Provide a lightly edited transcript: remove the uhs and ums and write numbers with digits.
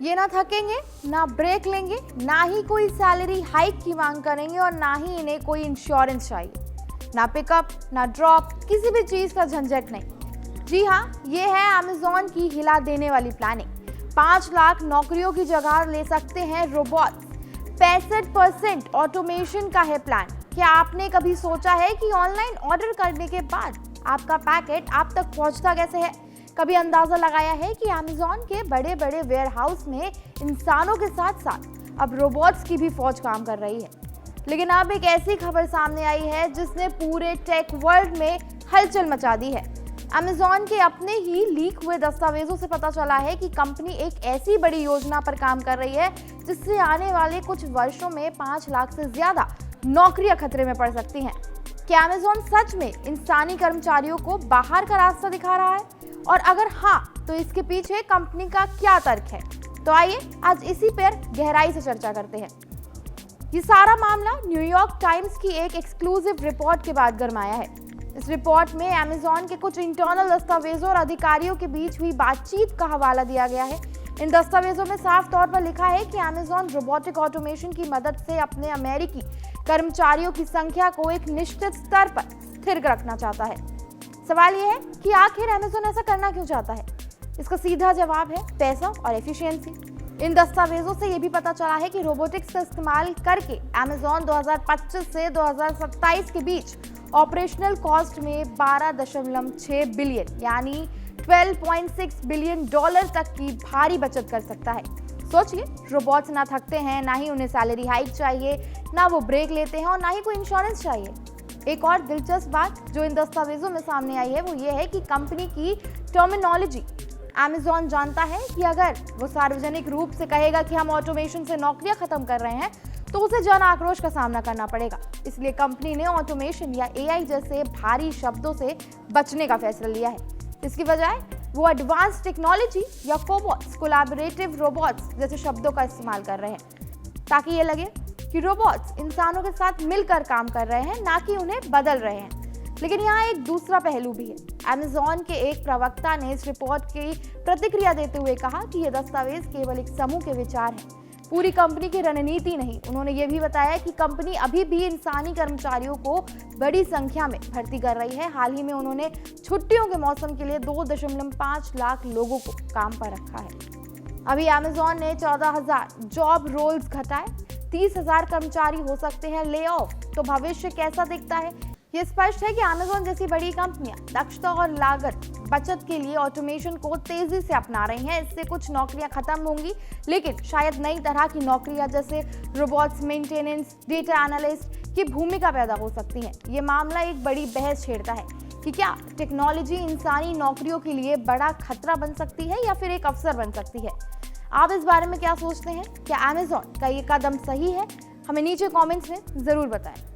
ये ना थकेंगे, ना ब्रेक लेंगे, ना ही कोई सैलरी हाइक की मांग करेंगे और ना ही इन्हें कोई इंश्योरेंस चाहिए। ना पिकअप, ना ड्रॉप, किसी भी चीज का झंझट नहीं। जी हाँ, ये है अमेज़न की हिला देने वाली प्लानिंग। 5 लाख नौकरियों की जगह ले सकते हैं रोबोट। 65% ऑटोमेशन का है प्लान। क्या आपने कभी सोचा है कि ऑनलाइन ऑर्डर करने के बाद आपका पैकेट आप तक पहुंचता कैसे है? कभी अंदाजा लगाया है कि अमेज़न के बड़े बड़े वेयरहाउस में इंसानों के साथ साथ अब रोबोट्स की भी फौज काम कर रही है। लेकिन अब एक ऐसी खबर सामने आई है जिसने पूरे टेक वर्ल्ड में हलचल मचा दी है। अमेज़न के अपने ही लीक हुए दस्तावेजों से पता चला है कि कंपनी एक ऐसी बड़ी योजना पर काम कर रही है जिससे आने वाले कुछ वर्षों में 5 लाख से ज्यादा नौकरियां खतरे में पड़ सकती हैं। क्या अमेज़न सच में इंसानी कर्मचारियों को बाहर का रास्ता दिखा रहा है? और अगर हाँ, तो इसके पीछे कंपनी का क्या तर्क है? तो आइए आज इसी पर गहराई से चर्चा करते हैं। ये सारा मामला न्यूयॉर्क टाइम्स की एक एक्सक्लूसिव रिपोर्ट के बाद गरमाया है। इस रिपोर्ट में अमेज़न के कुछ इंटरनल दस्तावेजों और अधिकारियों के बीच हुई बातचीत का हवाला दिया गया है। इन दस्तावेजों में साफ तौर पर लिखा है कि अमेज़न रोबोटिक ऑटोमेशन की मदद से अपने अमेरिकी कर्मचारियों की संख्या को एक निश्चित स्तर पर स्थिर रखना चाहता है। सवाल यह है कि आखिर अमेज़न ऐसा करना क्यों चाहता है? इसका सीधा जवाब है पैसा और एफिशिएंसी। इन दस्तावेजों से यह भी पता चला है कि रोबोटिक्स का इस्तेमाल करके अमेज़न 2025 से 2027 के बीच ऑपरेशनल कॉस्ट में 12.6 बिलियन यानी $12.6 बिलियन तक की भारी बचत कर सकता है। सोचिए, रोबोट्स ना थकते हैं, ना ही उन्हें सैलरी हाइक चाहिए, ना वो ब्रेक लेते हैं और ना ही कोई इंश्योरेंस चाहिए। एक और दिलचस्प बात जो इन दस्तावेजों में सामने आई है वो ये है कि कंपनी की टर्मिनोलॉजी। अमेज़न जानता है कि अगर वो सार्वजनिक रूप से कहेगा कि हम ऑटोमेशन से नौकरियां खत्म कर रहे हैं तो उसे जन आक्रोश का सामना करना पड़ेगा। इसलिए कंपनी ने ऑटोमेशन या एआई जैसे भारी शब्दों से बचने का फैसला लिया है। इसकी बजाय वो एडवांस टेक्नोलॉजी या कोबॉट्स, कोलैबोरेटिव रोबोट्स जैसे शब्दों का इस्तेमाल कर रहे हैं ताकि ये लगे कि रोबोट्स इंसानों के साथ मिलकर काम कर रहे हैं, ना कि उन्हें बदल रहे हैं। लेकिन यहाँ एक दूसरा पहलू भी है। अमेज़न के एक प्रवक्ता ने इस रिपोर्ट की प्रतिक्रिया देते हुए कहा कि ये दस्तावेज केवल एक समूह के विचार हैं, पूरी कंपनी की रणनीति नहीं। उन्होंने ये भी बताया कि कंपनी अभी भी इंसानी कर्मचारियों को बड़ी संख्या में भर्ती कर रही है। हाल ही में उन्होंने छुट्टियों के मौसम के लिए 2.5 लाख लोगों को काम पर रखा है। अभी अमेज़न ने 14,000 जॉब रोल्स घटाए, 30,000 कर्मचारी हो सकते हैं ले ऑफ। तो भविष्य कैसा दिखता है? ये स्पष्ट है कि अमेज़न जैसी बड़ी कंपनियां दक्षता और लागत बचत के लिए ऑटोमेशन को तेजी से अपना रही हैं। इससे कुछ नौकरियां खत्म होंगी, लेकिन शायद नई तरह की नौकरियां जैसे रोबोट्स मेंटेनेंस, डेटा एनालिस्ट की भूमिका पैदा हो सकती है। ये मामला एक बड़ी बहस छेड़ता है कि क्या टेक्नोलॉजी इंसानी नौकरियों के लिए बड़ा खतरा बन सकती है या फिर एक अवसर बन सकती है। आप इस बारे में क्या सोचते हैं? क्या अमेज़न का ये कदम सही है? हमें नीचे कमेंट्स में जरूर बताएं।